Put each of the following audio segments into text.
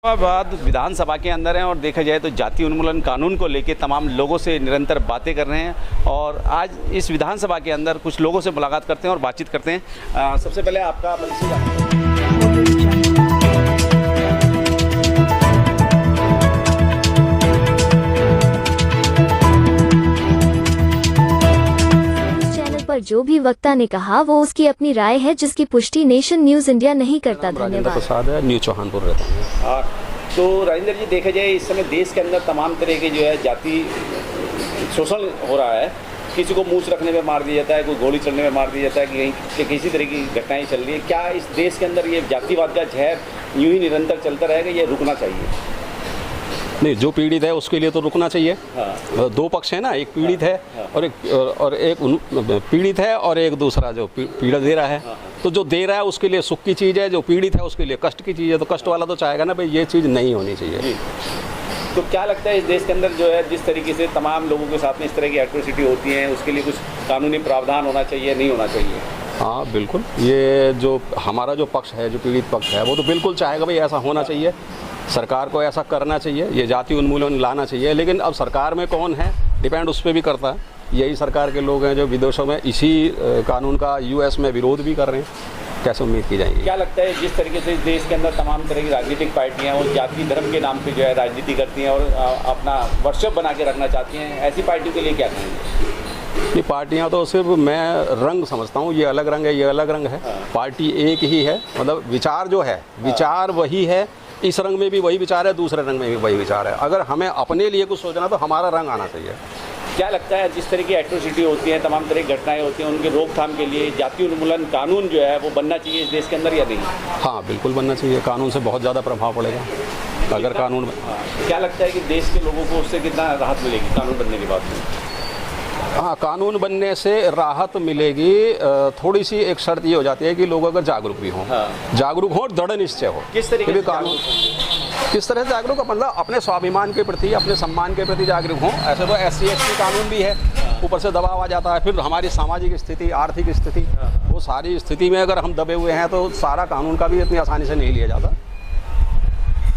बाद विधानसभा के अंदर हैं और देखा जाए तो जाति उन्मूलन कानून को लेकर तमाम लोगों से निरंतर बातें कर रहे हैं और आज इस विधानसभा के अंदर कुछ लोगों से मुलाकात करते हैं और बातचीत करते हैं। सबसे पहले आपका पर जो भी वक्ता ने कहा वो उसकी अपनी राय है जिसकी पुष्टि नेशन न्यूज इंडिया नहीं करता। धन्यवाद। प्रसाद है, न्यू चौहानपुर रहता हूँ। तो राजेंद्र जी, देखा जाए इस समय देश के अंदर तमाम तरह के जो है जाति शोषण हो रहा है। किसी को मूछ रखने में मार दिया जाता है, कोई गोली चलने में मार दिया जाता है, कहीं किसी तरह की घटनाएं चल रही है। क्या इस देश के अंदर ये जातिवाद का जहर यूं ही निरंतर चलता रहेगा, ये रुकना चाहिए? नहीं, जो पीड़ित है उसके लिए तो रुकना चाहिए। हाँ। दो पक्ष है ना, एक पीड़ित है हाँ। और एक पीड़ित है और एक दूसरा जो पीड़ा दे रहा है। हाँ। तो जो दे रहा है उसके लिए सुख की चीज़ है, जो पीड़ित है उसके लिए कष्ट की चीज़ है। तो कष्ट वाला तो चाहेगा ना भाई ये चीज़ नहीं होनी चाहिए। जी। तो क्या लगता है इस देश के अंदर जो है जिस तरीके से तमाम लोगों के साथ में इस तरह की एट्रोसिटी होती है, उसके लिए कुछ कानूनी प्रावधान होना चाहिए, नहीं होना चाहिए? हाँ बिल्कुल, ये जो हमारा जो पक्ष है, जो पीड़ित पक्ष है, वो तो बिल्कुल चाहेगा भाई ऐसा होना चाहिए, सरकार को ऐसा करना चाहिए, ये जाति उन्मूलन लाना चाहिए। लेकिन अब सरकार में कौन है डिपेंड उस पर भी करता है। यही सरकार के लोग हैं जो विदेशों में इसी कानून का यूएस में विरोध भी कर रहे हैं। कैसे उम्मीद की जाएगी? क्या लगता है जिस तरीके से इस देश के अंदर तमाम तरह की राजनीतिक पार्टियां वो जाति धर्म के नाम पे जो है राजनीति करती हैं और अपना वर्कशॉप बना के रखना चाहती हैं, ऐसी पार्टियों के लिए क्या कहेंगे? ये पार्टियां तो सिर्फ मैं रंग समझता हूँ, ये अलग रंग है, ये अलग रंग है। पार्टी एक ही है, मतलब विचार जो है, विचार वही है। इस रंग में भी वही विचार है, दूसरे रंग में भी वही विचार है। अगर हमें अपने लिए कुछ सोचना तो हमारा रंग आना चाहिए। क्या लगता है जिस तरह की एट्रोसिटी होती है, तमाम तरह की घटनाएं होती हैं, उनकी रोकथाम के लिए जाति उन्मूलन कानून जो है वो बनना चाहिए इस देश के अंदर या नहीं? हाँ बिल्कुल बनना चाहिए। कानून से बहुत ज़्यादा प्रभाव पड़ेगा अगर कानून। क्या लगता है कि देश के लोगों को उससे कितना राहत मिलेगी कानून बनने के बाद में? हाँ, कानून बनने से राहत मिलेगी। थोड़ी सी एक शर्त ये हो जाती है कि लोग अगर जागरूक भी हों। हाँ। जागरूक हों और दृढ़ निश्चय हो। किस तरीके से कानून किस तरह से जागरूक हो? मतलब अपने स्वाभिमान के प्रति, अपने सम्मान के प्रति जागरूक हों। ऐसे तो SC ST कानून भी है, ऊपर से दबाव आ जाता है। फिर हमारी सामाजिक स्थिति, आर्थिक स्थिति, वो सारी स्थिति में अगर हम दबे हुए हैं तो सारा कानून का भी इतनी आसानी से नहीं लिया जाता।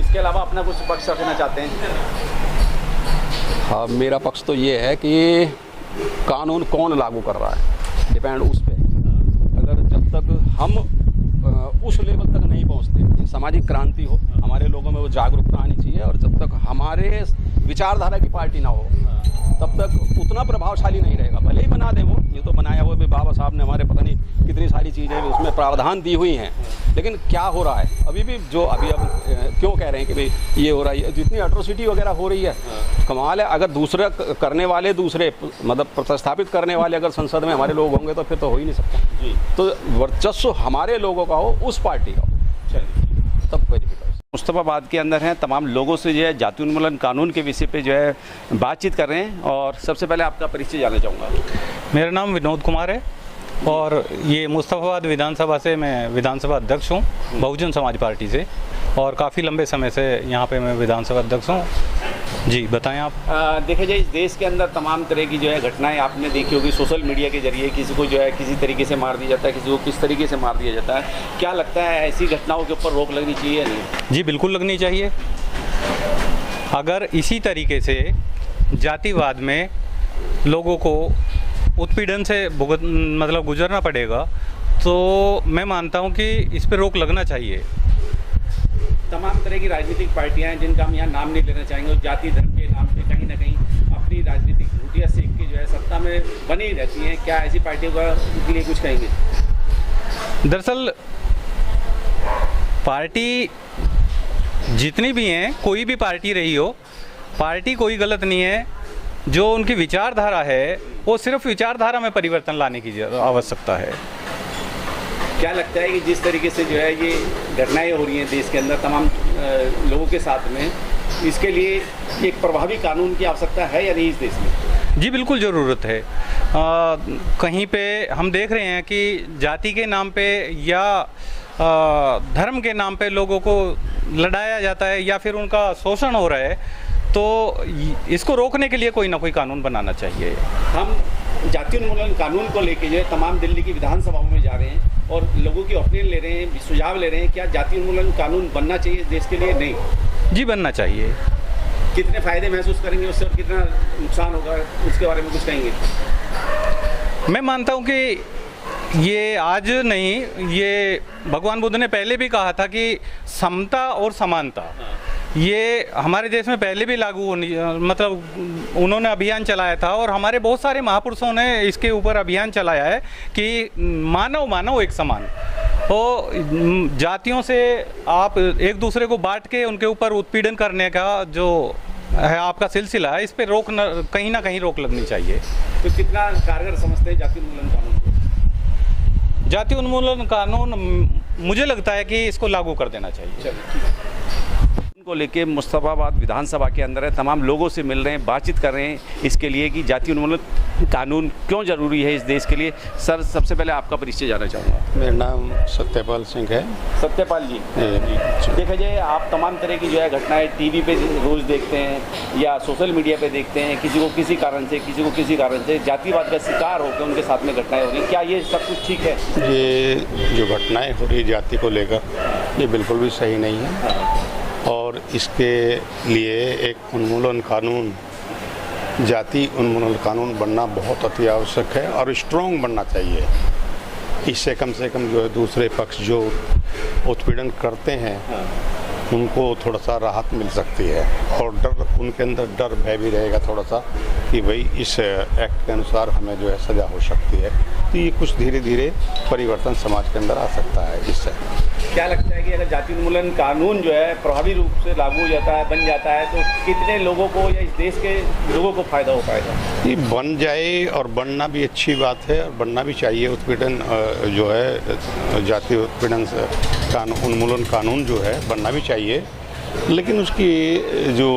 इसके अलावा अपना कुछ पक्ष रखना चाहते हैं? हाँ, मेरा पक्ष तो ये है कि कानून कौन लागू कर रहा है डिपेंड उस पर। अगर जब तक हम उस लेवल तक नहीं पहुंचते, सामाजिक क्रांति हो, हमारे लोगों में वो जागरूकता आनी चाहिए, और जब तक हमारे विचारधारा की पार्टी ना हो तब तक उतना प्रभावशाली नहीं रहेगा। भले ही बना दें वो, ये तो बनाया हुआ भी बाबा साहब ने हमारे पता नहीं कितनी सारी चीज़ें उसमें प्रावधान दी हुई हैं, लेकिन क्या हो रहा है अभी भी जो अब क्यों कह रहे हैं कि भाई ये हो रहा है, जितनी एट्रोसिटी वगैरह हो रही है, कमाल है। अगर दूसरे करने वाले, दूसरे मतलब प्रतिस्थापित करने वाले अगर संसद में हमारे लोग होंगे तो फिर तो हो ही नहीं सकता। जी। तो वर्चस्व हमारे लोगों का हो, उस पार्टी का हो, चलिए तब कोई दिक्कत। मुस्तफाबाद के अंदर हैं, तमाम लोगों से जो है जाति उन्मूलन कानून के विषय पे जो है बातचीत कर रहे हैं और सबसे पहले आपका परिचय जानना चाहूँगा। मेरा नाम विनोद कुमार है और ये मुस्तफाबाद विधानसभा से मैं विधानसभा अध्यक्ष हूँ, बहुजन समाज पार्टी से, और काफ़ी लंबे समय से यहाँ पे मैं विधानसभा अध्यक्ष हूँ। जी बताएं आप। देखा जाए इस देश के अंदर तमाम तरह की जो है घटनाएं आपने देखी होगी सोशल मीडिया के जरिए। किसी को जो है किसी तरीके से मार दिया जाता है, किसी को किस तरीके से मार दिया जाता है। क्या लगता है ऐसी घटनाओं के ऊपर रोक लगनी चाहिए या नहीं? जी बिल्कुल लगनी चाहिए। अगर इसी तरीके से जातिवाद में लोगों को उत्पीड़न से मतलब गुजरना पड़ेगा तो मैं मानता हूँ कि इस पर रोक लगना चाहिए। तमाम तरह की राजनीतिक पार्टियां हैं जिनका हम यहाँ नाम नहीं लेना चाहेंगे, और जाति धर्म के नाम पे कहीं ना कहीं अपनी राजनीतिक रोटियां सेक के जो है सत्ता में बनी रहती हैं। क्या ऐसी पार्टियों का के लिए कुछ कहेंगे? दरअसल पार्टी जितनी भी हैं, कोई भी पार्टी रही हो, पार्टी कोई गलत नहीं है। जो उनकी विचारधारा है वो सिर्फ विचारधारा में परिवर्तन लाने की आवश्यकता है। क्या लगता है कि जिस तरीके से जो है ये घटनाएं हो रही हैं देश के अंदर तमाम लोगों के साथ में, इसके लिए एक प्रभावी कानून की आवश्यकता है या नहीं इस देश में? जी बिल्कुल ज़रूरत है। कहीं पे हम देख रहे हैं कि जाति के नाम पे या धर्म के नाम पे लोगों को लड़ाया जाता है या फिर उनका शोषण हो रहा है, तो इसको रोकने के लिए कोई ना कोई कानून बनाना चाहिए। हम जाति उन्मूलन कानून को लेके जो है तमाम दिल्ली की विधानसभाओं में जा रहे हैं। और लोगों की ओपिनियन ले रहे हैं, सुझाव ले रहे हैं, क्या जाति उन्मूलन कानून बनना चाहिए देश के लिए? नहीं, जी बनना चाहिए। कितने फायदे महसूस करेंगे उससे और कितना नुकसान होगा, उसके बारे में कुछ कहेंगे? मैं मानता हूँ कि ये आज नहीं, ये भगवान बुद्ध ने पहले भी कहा था कि समता और समानता ये हमारे देश में पहले भी लागू होनी, मतलब उन्होंने अभियान चलाया था और हमारे बहुत सारे महापुरुषों ने इसके ऊपर अभियान चलाया है कि मानव मानव एक समान। तो जातियों से आप एक दूसरे को बांट के उनके ऊपर उत्पीड़न करने का जो है आपका सिलसिला है, इस पे रोक कहीं ना कहीं रोक लगनी चाहिए। तो कितना कारगर समझते हैं जाति उन्मूलन कानून को? जाति उन्मूलन कानून मुझे लगता है कि इसको लागू कर देना चाहिए। को लेके मुस्तफाबाद विधानसभा के अंदर है, तमाम लोगों से मिल रहे हैं, बातचीत कर रहे हैं इसके लिए कि जाति उन्मूलन कानून क्यों ज़रूरी है इस देश के लिए। सर, सबसे पहले आपका परिचय जानना चाहूँगा। मेरा नाम सत्यपाल सिंह है। सत्यपाल जी, देखा जाए आप तमाम तरह की जो है घटनाएं टीवी पे रोज़ देखते हैं या सोशल मीडिया पे देखते हैं, किसी को किसी कारण से जातिवाद का शिकार होकर उनके साथ में घटनाएं हो रही, क्या ये सब कुछ ठीक है? ये जो घटनाएं हो रही जाति को लेकर, ये बिल्कुल भी सही नहीं है और इसके लिए एक उन्मूलन कानून, जाति उन्मूलन कानून बनना बहुत अति आवश्यक है और स्ट्रॉन्ग बनना चाहिए। इससे कम से कम जो है दूसरे पक्ष जो उत्पीड़न करते हैं उनको थोड़ा सा राहत मिल सकती है और डर, उनके अंदर डर भय भी रहेगा थोड़ा सा कि भाई इस एक्ट के अनुसार हमें जो है सज़ा हो सकती है। तो ये कुछ धीरे धीरे परिवर्तन समाज के अंदर आ सकता है। इससे क्या लगता है कि अगर जाति उन्मूलन कानून जो है प्रभावी रूप से लागू हो जाता है, बन जाता है, तो कितने लोगों को या इस देश के लोगों को फ़ायदा हो पाएगा? ये बन जाए और बनना भी अच्छी बात है और बनना भी चाहिए। उत्पीड़न जो है जाति उत्पीड़न उन्मूलन कानून जो है बनना भी चाहिए, लेकिन उसकी जो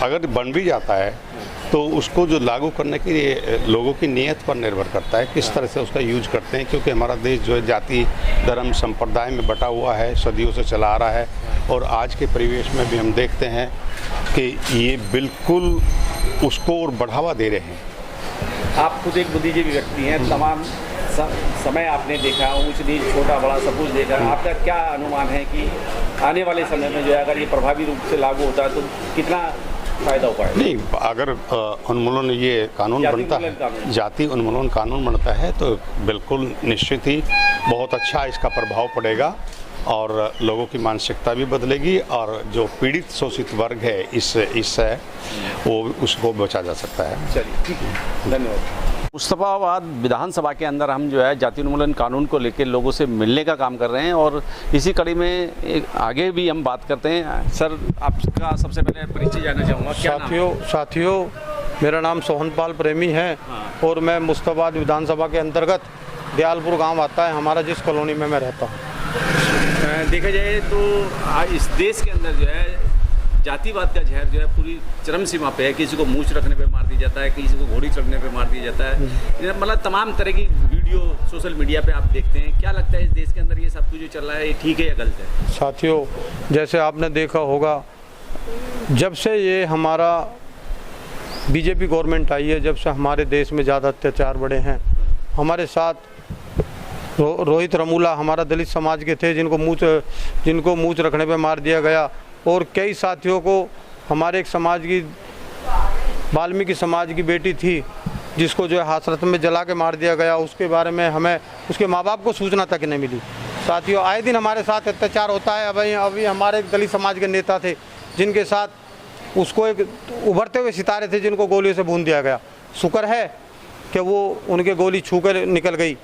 अगर बन भी जाता है तो उसको जो लागू करने के लिए लोगों की नीयत पर निर्भर करता है, किस तरह से उसका यूज करते हैं। क्योंकि हमारा देश जो है जाति धर्म संप्रदाय में बटा हुआ है, सदियों से चला आ रहा है और आज के परिवेश में भी हम देखते हैं कि ये बिल्कुल उसको और बढ़ावा दे रहे हैं। आप खुद एक बुद्धिजीवी व्यक्ति हैं, तमाम समय आपने देखा, ऊंच नीच छोटा बड़ा सब कुछ देखा, आपका क्या अनुमान है कि आने वाले समय में जो है अगर ये प्रभावी रूप से लागू होता है तो कितना फायदा हो पाएगा? नहीं, अगर उन्मूलन ये कानून बनता है, जाति उन्मूलन कानून बनता है तो बिल्कुल निश्चित ही बहुत अच्छा इसका प्रभाव पड़ेगा और लोगों की मानसिकता भी बदलेगी और जो पीड़ित शोषित वर्ग है इससे वो उसको बचा जा सकता है। चलिए, ठीक है, धन्यवाद। मुस्तफाबाद विधानसभा के अंदर हम जो है जाति उन्मूलन कानून को लेकर लोगों से मिलने का काम कर रहे हैं और इसी कड़ी में एक आगे भी हम बात करते हैं। सर, आपका सबसे पहले परिचय जानना चाहूँगा। साथियों, मेरा नाम सोहनपाल प्रेमी है और मैं मुस्तफाबाद विधानसभा के अंतर्गत दयालपुर गांव आता है हमारा, जिस कॉलोनी में मैं रहता हूँ। देखा जाए तो इस देश के अंदर जो है जातिवाद का जहर जो है पूरी चरम सीमा पे है। किसी को मूंछ रखने पे मार दिया जाता है, किसी को घोड़ी चढ़ने पे मार दिया जाता है, मतलब तमाम तरह की वीडियो सोशल मीडिया पे आप देखते हैं। क्या लगता है इस देश के अंदर ये सब कुछ जो चल रहा है ये ठीक है या गलत है? साथियों, जैसे आपने देखा होगा, जब से ये हमारा बीजेपी गवर्नमेंट आई है, जब से हमारे देश में ज़्यादा अत्याचार बढ़े हैं। हमारे साथ रोहित रमूला हमारा दलित समाज के थे जिनको मूंछ रखने पे मार दिया गया और कई साथियों को, हमारे एक समाज की वाल्मीकि समाज की बेटी थी जिसको जो है हाथरस में जला के मार दिया गया। उसके बारे में हमें उसके माँ बाप को सूचना तक नहीं मिली। साथियों, आए दिन हमारे साथ अत्याचार होता है। अभी हमारे एक दलित समाज के नेता थे जिनके साथ उसको एक उभरते हुए सितारे थे जिनको गोलियों से भून दिया गया। शुक्र है कि वो उनके गोली छू कर निकल गई।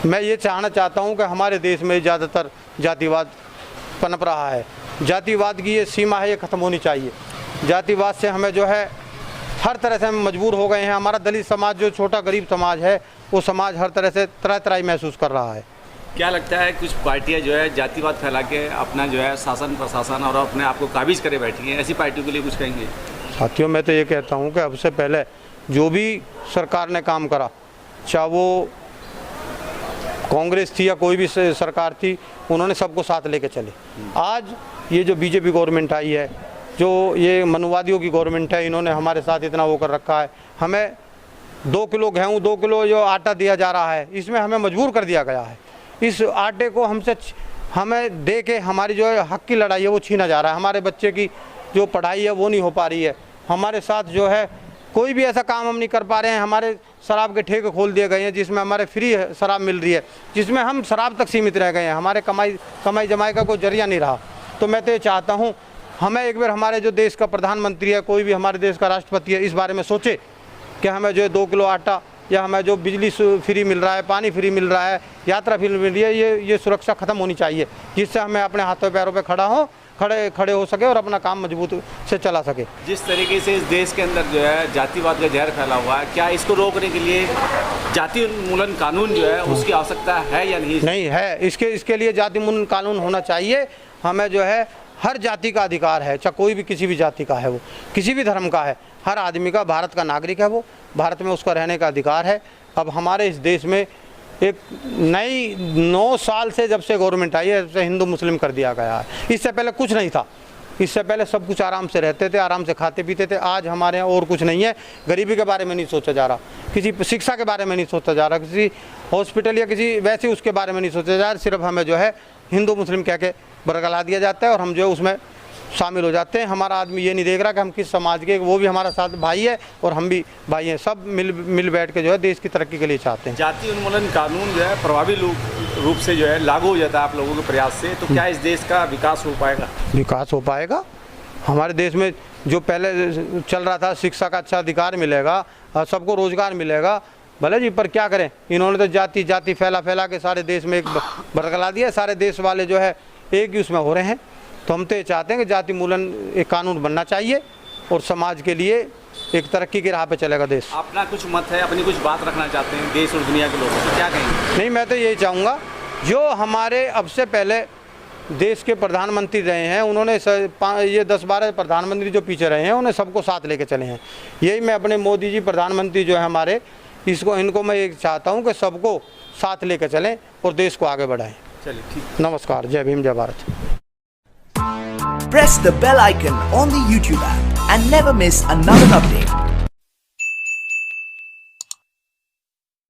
मैं ये चाहना चाहता हूँ कि हमारे देश में ज़्यादातर जातिवाद पनप रहा है। जातिवाद की ये सीमा है, ये ख़त्म होनी चाहिए। जातिवाद से हमें जो है हर तरह से हम मजबूर हो गए हैं। हमारा दलित समाज जो छोटा गरीब समाज है, वो समाज हर तरह से तरह महसूस कर रहा है। क्या लगता है कुछ पार्टियां जो है जातिवाद फैला के अपना जो है शासन प्रशासन और अपने आप को काबिज करे बैठी हैं, ऐसी पार्टियों के लिए कुछ कहेंगे? साथियों, मैं तो ये कहता हूँ कि अब से पहले जो भी सरकार ने काम करा, चाहे वो कांग्रेस थी या कोई भी सरकार थी, उन्होंने सबको साथ लेके चले। आज ये जो बीजेपी गवर्नमेंट आई है, जो ये मनुवादियों की गवर्नमेंट है, इन्होंने हमारे साथ इतना वो कर रखा है। हमें 2 किलो गेहूँ 2 किलो जो आटा दिया जा रहा है, इसमें हमें मजबूर कर दिया गया है। इस आटे को हमें दे के हमारी जो है हक की लड़ाई है वो छीना जा रहा है। हमारे बच्चे की जो पढ़ाई है वो नहीं हो पा रही है। हमारे साथ जो है कोई भी ऐसा काम हम नहीं कर पा रहे हैं। हमारे शराब के ठेके खोल दिए गए हैं जिसमें हमारे फ्री शराब मिल रही है, जिसमें हम शराब तक सीमित रह गए हैं। हमारे कमाई जमाई का कोई जरिया नहीं रहा। तो मैं तो ये चाहता हूँ हमें एक बार हमारे जो देश का प्रधानमंत्री है, कोई भी हमारे देश का राष्ट्रपति है, इस बारे में सोचे कि हमें जो है 2 किलो आटा या हमें जो बिजली फ्री मिल रहा है, पानी फ्री मिल रहा है, यात्रा फ्री मिल रही है, ये सुरक्षा ख़त्म होनी चाहिए, जिससे हमें अपने हाथों पैरों पे खड़े हो सके और अपना काम मजबूत से चला सके। जिस तरीके से इस देश के अंदर जो है जातिवाद का जहर फैला हुआ है, क्या इसको रोकने के लिए जाति उन्मूलन कानून जो है उसकी आवश्यकता है या नहीं? नहीं है, इसके लिए जाति उन्मूलन कानून होना चाहिए। हमें जो है हर जाति का अधिकार है, चाहे कोई भी किसी भी जाति का है, वो किसी भी धर्म का है, हर आदमी का, भारत का नागरिक है, वो भारत में उसका रहने का अधिकार है। अब हमारे इस देश में एक नई 9 साल से जब से गवर्नमेंट आई है, जब से हिंदू मुस्लिम कर दिया गया है। इससे पहले कुछ नहीं था, इससे पहले सब कुछ आराम से रहते थे, आराम से खाते पीते थे। आज हमारे यहाँ और कुछ नहीं है। गरीबी के बारे में नहीं सोचा जा रहा, किसी शिक्षा के बारे में नहीं सोचा जा रहा, किसी हॉस्पिटल या किसी वैसे उसके बारे में नहीं सोचा जा रहा। सिर्फ हमें जो है हिंदू मुस्लिम कह के बरगला दिया जाता है और हम जो है उसमें शामिल हो जाते हैं। हमारा आदमी ये नहीं देख रहा कि हम किस समाज के, वो भी हमारा साथ भाई है और हम भी भाई हैं। सब मिल बैठ के जो है देश की तरक्की के लिए चाहते हैं। जाति उन्मूलन कानून जो है प्रभावी रूप से जो है लागू हो जाता है आप लोगों के प्रयास से, तो क्या इस देश का विकास हो पाएगा? विकास हो पाएगा। हमारे देश में जो पहले चल रहा था, शिक्षा का अच्छा अधिकार मिलेगा, सबको रोजगार मिलेगा, भले जी, पर क्या करें, इन्होंने तो जाति फैला के सारे देश में एक बरगला दिया। सारे देश वाले जो है एक ही उसमें हो रहे हैं। तो हम तो ये चाहते हैं कि जाति उन्मूलन एक कानून बनना चाहिए और समाज के लिए एक तरक्की की राह पे चलेगा देश। अपना कुछ मत है, अपनी कुछ बात रखना चाहते हैं देश और दुनिया के लोगों से, क्या कहेंगे? नहीं, मैं तो यही चाहूँगा, जो हमारे अब से पहले देश के प्रधानमंत्री रहे हैं, उन्होंने ये 10-12 प्रधानमंत्री जो पीछे रहे हैं, उन्हें सबको साथ लेके चले हैं। यही मैं अपने मोदी जी प्रधानमंत्री जो है हमारे, इनको मैं ये चाहता हूँ कि सबको साथ लेके चलें और देश को आगे बढ़ाएं। चलिए, ठीक। नमस्कार, जय भीम, जय Bharat. Press the bell icon on the YouTube app and never miss another update.